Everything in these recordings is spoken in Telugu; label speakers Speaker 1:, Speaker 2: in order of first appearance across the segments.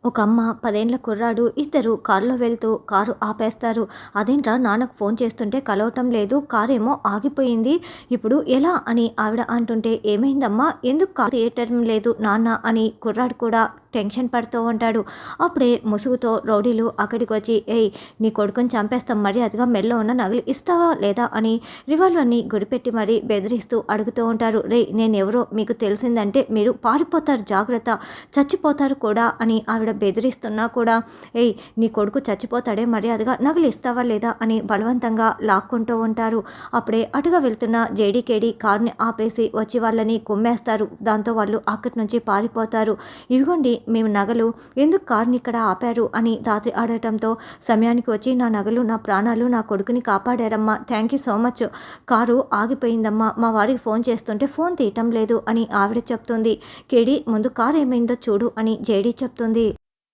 Speaker 1: ఒక అమ్మ 10 ఏండ్ల కుర్రాడు ఇద్దరు కారులో వెళ్తూ కారు ఆపేస్తారు. అదేంట్రా నాన్నకు ఫోన్ చేస్తుంటే కలవటం లేదు. కారేమో ఆగిపోయింది. ఇప్పుడు ఎలా అని ఆవిడ అంటుంటే ఏమైందమ్మా? ఎందుకు కారు తీయటం లేదు నాన్న అని కుర్రాడు కూడా టెన్షన్ పడుతూ ఉంటాడు. అప్పుడే ముసుగుతో రౌడీలు అక్కడికి వచ్చి ఏయ్ నీ కొడుకుని చంపేస్తాం మర్యాదగా మెడలో ఉన్న నగలు ఇస్తావా లేదా అని రివాల్వర్ని గురిపెట్టి మరీ బెదిరిస్తూ అడుగుతూ ఉంటారు. రే నేనెవరో మీకు తెలిసిందంటే మీరు పారిపోతారు జాగ్రత్త చచ్చిపోతారు కూడా అని ఆవిడ బెదిరిస్తున్నా కూడా ఏయ్ నీ కొడుకు చచ్చిపోతాడే మర్యాదగా నగలు ఇస్తావా లేదా అని బలవంతంగా లాక్కుంటూ ఉంటారు. అప్పుడే అటుగా వెళ్తున్న జేడీకేడి కార్ని ఆపేసి వచ్చి వాళ్ళని కుమ్మేస్తారు. దాంతో వాళ్ళు అక్కడి నుంచి పారిపోతారు. ఇవిగోండి మేము నగలు ఎందుకు కార్ని ఇక్కడ ఆపారు అని దాత్రి అడగటంతో సమయానికి వచ్చి నా నగలు నా ప్రాణాలు నా కొడుకుని కాపాడారమ్మా thank you so much. Car ఆగిపోయిందమ్మా మా వారికి ఫోన్ చేస్తుంటే ఫోన్ తీయటం లేదు అని ఆవిడ చెప్తుంది. కేడి ముందు కారు ఏమైందో చూడు అని జేడీ చెప్తుంది.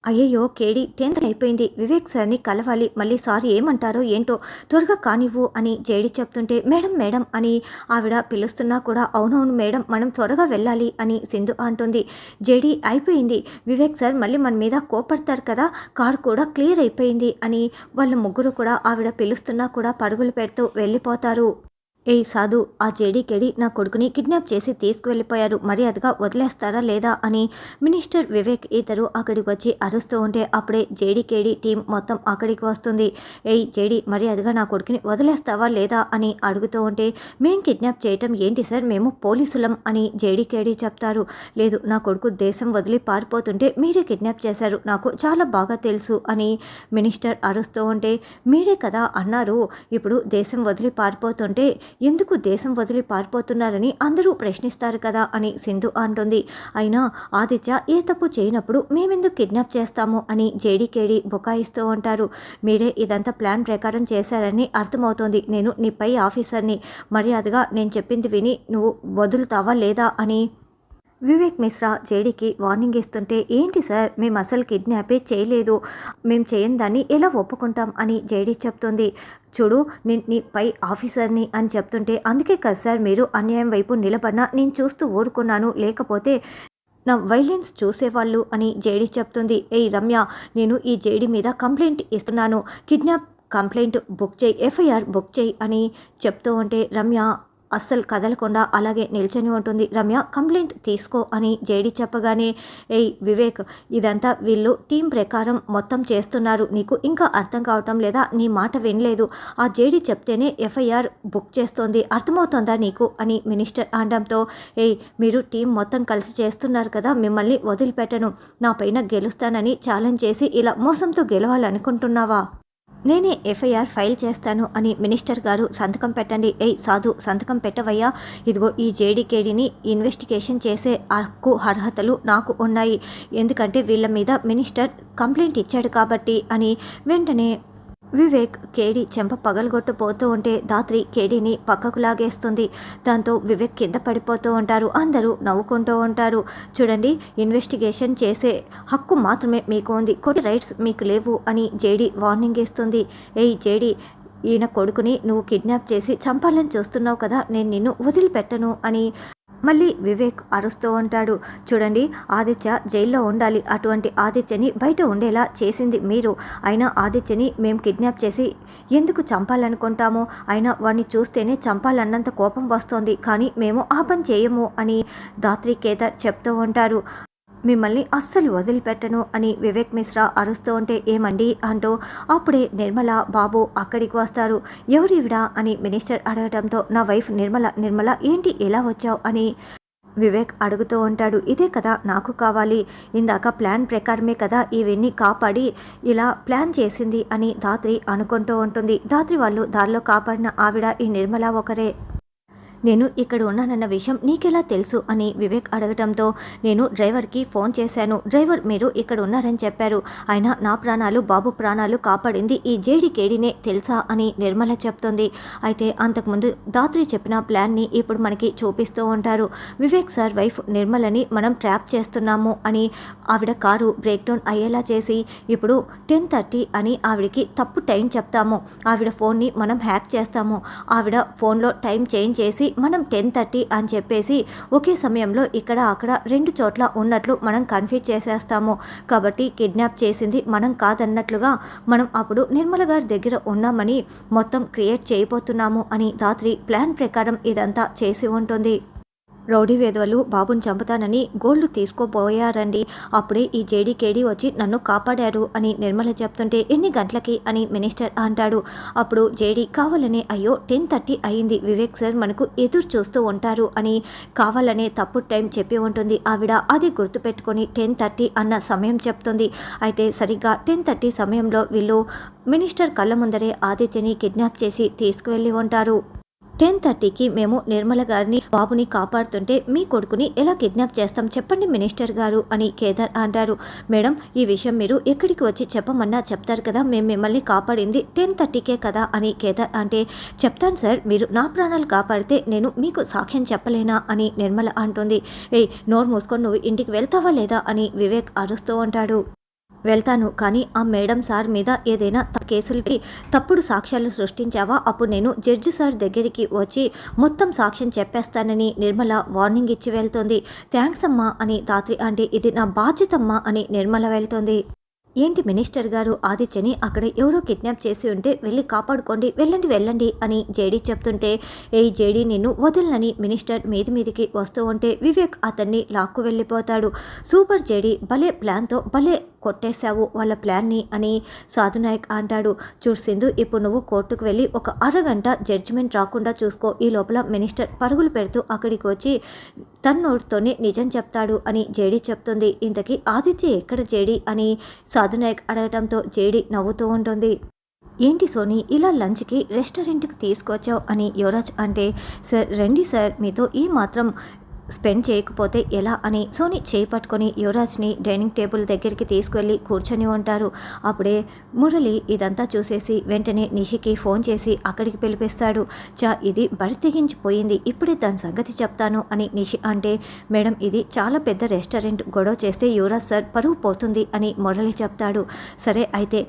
Speaker 1: అయ్యయ్యో కేడి 10th అయిపోయింది. వివేక్ సార్ని కలవాలి. మళ్ళీ సారీ ఏమంటారో ఏంటో త్వరగా కానివ్వు అని జేడి చెప్తుంటే మేడం మేడం అని ఆవిడ పిలుస్తున్నా కూడా అవునవును మేడం మనం త్వరగా వెళ్ళాలి అని సింధు అంటుంది. జేడి అయిపోయింది. వివేక్ సార్ మళ్ళీ మన మీద కోపడతారు కదా కారు కూడా క్లియర్ అయిపోయింది అని వాళ్ళ ముగ్గురు కూడా ఆవిడ పిలుస్తున్నా కూడా పరుగులు పెడుతూ వెళ్ళిపోతారు. ఏయ్ సాధు ఆ జేడీకేడి నా కొడుకుని కిడ్నాప్ చేసి తీసుకువెళ్ళిపోయారు మర్యాదగా వదిలేస్తారా లేదా అని మినిస్టర్ వివేక్ ఇద్దరు అక్కడికి వచ్చి అరుస్తూ ఉంటే అప్పుడే జేడీకేడి టీం మొత్తం అక్కడికి వస్తుంది. ఏయ్ జేడీ మర్యాదగా నా కొడుకుని వదిలేస్తావా లేదా అని అడుగుతూ ఉంటే మేం కిడ్నాప్ చేయటం ఏంటి సార్ మేము పోలీసులం అని జేడీకేడి చెప్తారు. లేదు నా కొడుకు దేశం వదిలి పారిపోతుంటే మీరే కిడ్నాప్ చేశారు నాకు చాలా బాగా తెలుసు అని మినిస్టర్ అరుస్తూ ఉంటే మీరే కదా అన్నారు ఇప్పుడు దేశం వదిలి పారిపోతుంటే ఎందుకు దేశం వదిలి పారిపోతున్నారని అందరూ ప్రశ్నిస్తారు కదా అని సింధు అంటుంది. అయినా ఆదిత్య ఏ తప్పు చేయనప్పుడు మేమెందుకు కిడ్నాప్ చేస్తాము అని జేడీకేడి బుకాయిస్తూ ఉంటారు. మీరే ఇదంతా ప్లాన్ ప్రకారం చేశారని అర్థమవుతోంది. నేను నీ పై ఆఫీసర్ని మర్యాదగా నేను చెప్పింది విని నువ్వు వదులుతావా లేదా అని వివేక్ మిశ్రా జేడీకి వార్నింగ్ ఇస్తుంటే ఏంటి సార్ మేము అసలు కిడ్నాపే చేయలేదు మేము చేయని దాన్ని ఎలా ఒప్పుకుంటాం అని జేడీ చెప్తుంది. చూడు నేను నీ పై ఆఫీసర్ని అని చెప్తుంటే అందుకే కదా సార్ మీరు అన్యాయం వైపు నిలబడినా నేను చూస్తూ ఊరుకున్నాను లేకపోతే నా వైలెన్స్ చూసేవాళ్ళు అని జేడీ చెప్తుంది. ఏయ్ రమ్య నేను ఈ జేడీ మీద కంప్లైంట్ ఇస్తున్నాను కిడ్నాప్ కంప్లైంట్ బుక్ చేయి ఎఫ్ఐఆర్ బుక్ చేయి అని చెప్తూ ఉంటే రమ్య అస్సలు కదలకుండా అలాగే నిల్చొని ఉంటుంది. రమ్య కంప్లైంట్ తీసుకో అని జేడీ చెప్పగానే ఏయ్ వివేక్ ఇదంతా వీళ్ళు టీం ప్రకారం మొత్తం చేస్తున్నారు నీకు ఇంకా అర్థం కావటం లేదా నీ మాట వినలేదు ఆ జేడీ చెప్తేనే ఎఫ్ఐఆర్ బుక్ చేస్తోంది అర్థమవుతోందా నీకు అని మినిస్టర్ అనడంతో ఏయ్ మీరు టీం మొత్తం కలిసి చేస్తున్నారు కదా మిమ్మల్ని వదిలిపెట్టను నా పైన గెలుస్తానని ఛాలెంజ్ చేసి ఇలా మోసంతో గెలవాలనుకుంటున్నావా నేనే ఎఫ్ఐఆర్ ఫైల్ చేస్తాను అని మినిస్టర్ గారు సంతకం పెట్టండి. ఏయ్ సాధు సంతకం పెట్టవయ్యా ఇదిగో ఈ జేడీకేడిని ఇన్వెస్టిగేషన్ చేసే హక్కు అర్హతలు నాకు ఉన్నాయి ఎందుకంటే వీళ్ళ మీద మినిస్టర్ కంప్లైంట్ ఇచ్చాడు కాబట్టి అని వెంటనే వివేక్ కేడి చెంప పగలగొట్టబోతూ ఉంటే దాత్రి కేడీని పక్కకు లాగేస్తుంది. దాంతో వివేక్ కింద పడిపోతూ ఉంటారు. అందరూ నవ్వుకుంటూ ఉంటారు. చూడండి ఇన్వెస్టిగేషన్ చేసే హక్కు మాత్రమే మీకు ఉంది కొన్ని రైట్స్ మీకు లేవు అని జేడీ వార్నింగ్ ఇస్తుంది. ఏయ్ జేడీ ఈయన కొడుకుని నువ్వు కిడ్నాప్ చేసి చంపాలని చూస్తున్నావు కదా నేను నిన్ను వదిలిపెట్టను అని మళ్ళీ వివేక్ అరుస్తూ ఉంటాడు. చూడండి ఆదిత్య జైల్లో ఉండాలి అటువంటి ఆదిత్యని బయట ఉండేలా చేసింది మీరు అయినా ఆదిత్యని మేము కిడ్నాప్ చేసి ఎందుకు చంపాలనుకుంటాము అయినా వాడిని చూస్తేనే చంపాలన్నంత కోపం వస్తోంది కానీ మేము ఆ పని చేయము అని దాత్రి కేదార్ చెప్తూ ఉంటారు. మిమ్మల్ని అస్సలు వదిలిపెట్టను అని వివేక్ మిశ్రా అరుస్తూ ఉంటే ఏమండి అంటూ అప్పుడే నిర్మల బాబు అక్కడికి వస్తారు. ఎవరివిడా అని మినిస్టర్ అడగడంతో నా వైఫ్ నిర్మల ఏంటి ఎలా వచ్చావు అని వివేక్ అడుగుతూ ఉంటాడు. ఇదే కదా నాకు కావాలి ఇందాక ప్లాన్ ప్రకారమే కదా ఇవన్నీ కాపాడి ఇలా ప్లాన్ చేసింది అని దాత్రి అనుకుంటూ ఉంటుంది. దాత్రి వాళ్ళు దారిలో కాపాడిన ఆవిడ ఈ నిర్మల ఒకరే. నేను ఇక్కడ ఉన్నానన్న విషయం నీకెలా తెలుసు అని వివేక్ అడగటంతో నేను డ్రైవర్కి ఫోన్ చేశాను డ్రైవర్ మీరు ఇక్కడ ఉన్నారని చెప్పారు అయినా నా ప్రాణాలు బాబు ప్రాణాలు కాపాడింది ఈ జేడీకేడినే తెలుసా అని నిర్మల చెప్తుంది. అయితే అంతకుముందు దాత్రి చెప్పిన ప్లాన్ని ఇప్పుడు మనకి చూపిస్తూ ఉంటారు. వివేక్ సార్ వైఫ్ నిర్మలని మనం ట్రాప్ చేస్తున్నాము అని ఆవిడ కారు బ్రేక్ డౌన్ అయ్యేలా చేసి ఇప్పుడు 10:30 అని ఆవిడకి తప్పు టైం చెప్తాము ఆవిడ ఫోన్ని మనం హ్యాక్ చేస్తాము ఆవిడ ఫోన్లో టైం చేంజ్ చేసి మనం 10:30 అని చెప్పేసి ఒకే సమయంలో ఇక్కడ అక్కడ 2 చోట్ల ఉన్నట్లు మనం కన్ఫ్యూజ్ చేసేస్తాము. కాబట్టి కిడ్నాప్ చేసింది మనం కాదన్నట్లుగా మనం అప్పుడు నిర్మల గారి దగ్గర ఉన్నామని మొత్తం క్రియేట్ చేయబోతున్నాము అని ధాత్రి ప్లాన్ ప్రకారం ఇదంతా చేసి ఉంటుంది. రౌడీ వేధవలు బాబుని చంపుతానని గోల్డ్ తీసుకోబోయారండి. అప్పుడే ఈ జేడీకేడీ వచ్చి నన్ను కాపాడారు అని నిర్మల చెప్తుంటే ఎన్ని గంటలకి అని మినిస్టర్ అంటాడు. అప్పుడు జేడీ కావాలనే అయ్యో 10:30 అయింది, వివేక్ సార్ మనకు ఎదురు చూస్తూ ఉంటారు అని కావాలనే తప్పుడు టైం చెప్పి ఉంటుంది. ఆవిడ అది గుర్తుపెట్టుకొని 10:30 అన్న సమయం చెప్తుంది. అయితే సరిగ్గా 10:30 సమయంలో వీళ్ళు మినిస్టర్ కళ్ళ ముందరే ఆదిత్యని కిడ్నాప్ చేసి తీసుకువెళ్ళి ఉంటారు. 10:30కి మేము నిర్మల గారిని బాబుని కాపాడుతుంటే మీ కొడుకుని ఎలా కిడ్నాప్ చేస్తాం చెప్పండి మినిస్టర్ గారు అని కేదార్ అంటారు. మేడం ఈ విషయం మీరు ఎక్కడికి వచ్చి చెప్పమన్నా చెప్తారు కదా, మేము మిమ్మల్ని కాపాడింది 10:30కే కదా అని కేదార్ అంటే చెప్తాను సార్, మీరు నా ప్రాణాలు కాపాడితే నేను మీకు సాక్ష్యం చెప్పలేనా అని నిర్మల అంటుంది. ఏయ్ నోరు మూసుకొని నువ్వు ఇంటికి వెళ్తావా లేదా అని వివేక్ అరుస్తూ ఉంటాడు. వెళ్తాను, కానీ ఆ మేడం సార్ మీద ఏదైనా కేసులకి తప్పుడు సాక్ష్యాలు సృష్టించావా అప్పుడు నేను జడ్జి సార్ దగ్గరికి వచ్చి మొత్తం సాక్ష్యం చెప్పేస్తానని నిర్మల వార్నింగ్ ఇచ్చి వెళ్తుంది. థ్యాంక్స్ అమ్మా అని ధాత్రి అంటే ఇది నా బాధ్యతమ్మా అని నిర్మల వెళ్తుంది. ఏంటి మినిస్టర్ గారు ఆదిత్యని అక్కడ ఎవరో కిడ్నాప్ చేసి ఉంటే వెళ్ళి కాపాడుకోండి, వెళ్ళండి వెళ్ళండి అని జేడీ చెప్తుంటే ఏ జేడీ నిన్ను వదలనని మినిస్టర్ మీదికి వస్తూ ఉంటే వివేక్ అతన్ని లాక్కు వెళ్ళిపోతాడు. సూపర్ జేడీ, భలే ప్లాన్తో భలే కొట్టేశావు వాళ్ళ ప్లాన్ని అని సాధునాయక్ అంటాడు. చూడు సింధు, ఇప్పుడు నువ్వు కోర్టుకు వెళ్ళి ఒక అరగంట జడ్జిమెంట్ రాకుండా చూసుకో. ఈ లోపల మినిస్టర్ పరుగులు పెడుతూ అక్కడికి వచ్చి తన నోటితోనే నిజం చెప్తాడు అని జేడీ చెప్తుంది. ఇంతకీ ఆదిత్య ఎక్కడ జేడీ అని సాధునాయక్ అడగటంతో జేడీ నవ్వుతూ ఉంటుంది. ఏంటి సోనీ ఇలా లంచ్కి రెస్టారెంట్కి తీసుకొచ్చావు అని యువరాజ్ అంటే సార్ రండి సార్, మీతో ఈ మాత్రం స్పెండ్ చేయకపోతే ఎలా అని సోనీ చేయి పట్టుకొని యువరాజ్ని డైనింగ్ టేబుల్ దగ్గరికి తీసుకువెళ్ళి కూర్చొని ఉంటారు. అప్పుడే మురళి ఇదంతా చూసేసి వెంటనే నిషికి ఫోన్ చేసి అక్కడికి పిలిపిస్తాడు. ఇది బరి తెగించిపోయింది, ఇప్పుడే దాని సంగతి చెప్తాను అని నిషి అంటే మేడం ఇది చాలా పెద్ద రెస్టారెంట్, గొడవ చేస్తే యువరాజ్ సార్ పరువు పోతుంది అని మురళి చెప్తాడు. సరే అయితే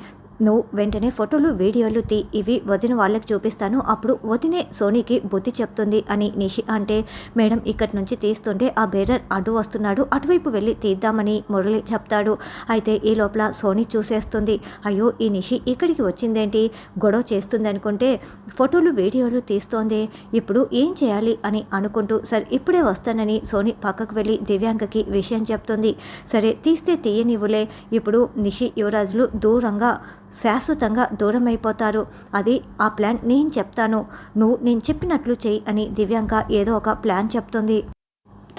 Speaker 1: నువ్వు వెంటనే ఫోటోలు వీడియోలు ఇవి వదిన వాళ్ళకి చూపిస్తాను, అప్పుడు వదినే సోనీకి బుద్ధి చెప్తుంది అని నిషి అంటే మేడం ఇక్కడి నుంచి తీస్తుంటే ఆ బేరర్ అడ్డు వస్తున్నాడు, అటువైపు వెళ్ళి తీద్దామని మురళి చెప్తాడు. అయితే ఈ లోపల సోనీ చూసేస్తుంది. అయ్యో ఈ నిషి ఇక్కడికి వచ్చిందేంటి, గొడవ చేస్తుంది అనుకుంటే ఫోటోలు వీడియోలు తీస్తోంది, ఇప్పుడు ఏం చేయాలి అని అనుకుంటూ సరే ఇప్పుడే వస్తానని సోనీ పక్కకు వెళ్ళి దివ్యాంకకి విషయం చెప్తుంది. సరే తీస్తే తీయనివ్వులే, ఇప్పుడు నిషి యువరాజులు దూరంగా శాశ్వతంగా దూరం అయిపోతారు, అది ఆ ప్లాన్ నేను చెప్తాను, నువ్వు నేను చెప్పినట్లు చెయ్యి అని దివ్యాంక ఏదో ఒక ప్లాన్ చెప్తుంది.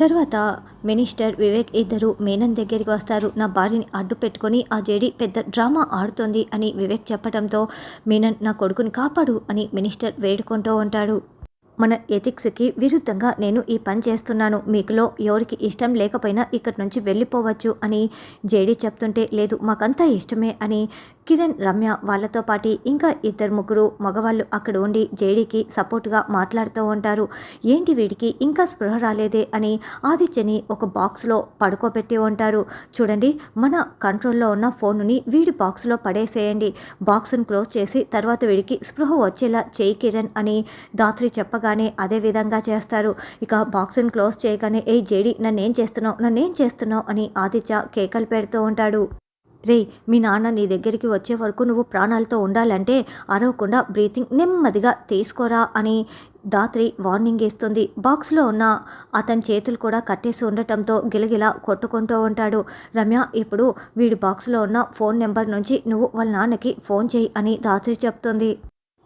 Speaker 1: తర్వాత మినిస్టర్ వివేక్ ఇద్దరు మీనన్ దగ్గరికి వస్తారు. నా భార్యని అడ్డు పెట్టుకొని ఆ జేడీ పెద్ద డ్రామా ఆడుతోంది అని వివేక్ చెప్పడంతో మీనన్ నా కొడుకుని కాపాడు అని మినిస్టర్ వేడుకుంటూ ఉంటాడు. మన ఎథిక్స్కి విరుద్ధంగా నేను ఈ పని చేస్తున్నాను, మీకులో ఎవరికి ఇష్టం లేకపోయినా ఇక్కడి నుంచి వెళ్ళిపోవచ్చు అని జేడీ చెప్తుంటే లేదు మాకంతా ఇష్టమే అని కిరణ్, రమ్య వాళ్ళతో పాటు ఇంకా 2-3 మగవాళ్ళు అక్కడ ఉండి జేడీకి సపోర్ట్గా మాట్లాడుతూ ఉంటారు. ఏంటి వీడికి ఇంకా స్పృహ రాలేదే అని ఆదిత్యని ఒక బాక్స్లో పడుకోబెట్టి ఉంటారు. చూడండి మన కంట్రోల్లో ఉన్న ఫోన్ని వీడి బాక్స్లో పడేసేయండి, బాక్స్ను క్లోజ్ చేసి తర్వాత వీడికి స్పృహ వచ్చేలా చేయి కిరణ్ అని ధాత్రి చెప్పగానే అదే విధంగా చేస్తారు. ఇక బాక్స్ను క్లోజ్ చేయగానే ఏ జేడీ నన్నేం చేస్తున్నావు అని ఆదిత్య కేకలు పెడుతూ ఉంటాడు. రే మీ నాన్న నీ దగ్గరికి వచ్చే వరకు నువ్వు ప్రాణాలతో ఉండాలంటే అరవకుండా బ్రీతింగ్ నెమ్మదిగా తీసుకోరా అని ధాత్రి వార్నింగ్ ఇస్తుంది. బాక్స్లో ఉన్న అతని చేతులు కూడా కట్టేసి ఉండటంతో గిలగిలా కొట్టుకుంటూ ఉంటాడు. రమ్య ఇప్పుడు వీడి బాక్స్లో ఉన్న ఫోన్ నెంబర్ నుంచి నువ్వు వాళ్ళ నాన్నకి ఫోన్ చేయి అని ధాత్రి చెప్తుంది.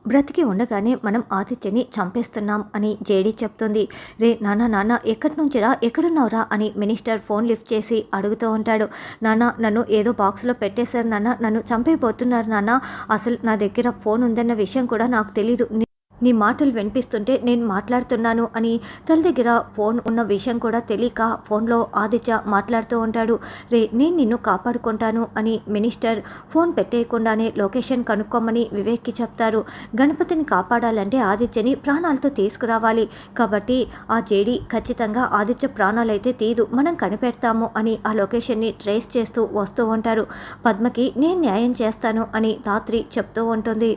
Speaker 1: బ్రతికి ఉండగానే మనం ఆదిత్యని చంపేస్తున్నాం అని జేడీ చెప్తుంది. రే నాన్న ఎక్కడి నుంచిరా, ఎక్కడున్నావురా అని మినిస్టర్ ఫోన్ లిఫ్ట్ చేసి అడుగుతూ ఉంటాడు. నాన్న నన్ను ఏదో బాక్స్లో పెట్టేశారు నాన్న, నన్ను చంపైపోతున్నారు నాన్న, అసలు నా దగ్గర ఫోన్ ఉందన్న విషయం కూడా నాకు తెలీదు, నీ మాటలు వినిపిస్తుంటే నేను మాట్లాడుతున్నాను అని తల దగ్గర ఫోన్ ఉన్న విషయం కూడా తెలియక ఫోన్లో ఆదిత్య మాట్లాడుతూ ఉంటాడు. రే నేను నిన్ను కాపాడుకుంటాను అని మినిస్టర్ ఫోన్ పెట్టేయకుండానే లొకేషన్ కనుక్కోమని వివేక్కి చెప్తారు. గణపతిని కాపాడాలంటే ఆదిత్యని ప్రాణాలతో తీసుకురావాలి, కాబట్టి ఆ జేడీ ఖచ్చితంగా ఆదిత్య ప్రాణాలైతే తీదు, మనం కనిపెడతాము అని ఆ లొకేషన్ని ట్రేస్ చేస్తూ వస్తూ ఉంటారు. పద్మకి నేను న్యాయం చేస్తాను అని ధాత్రి చెప్తూ ఉంటుంది.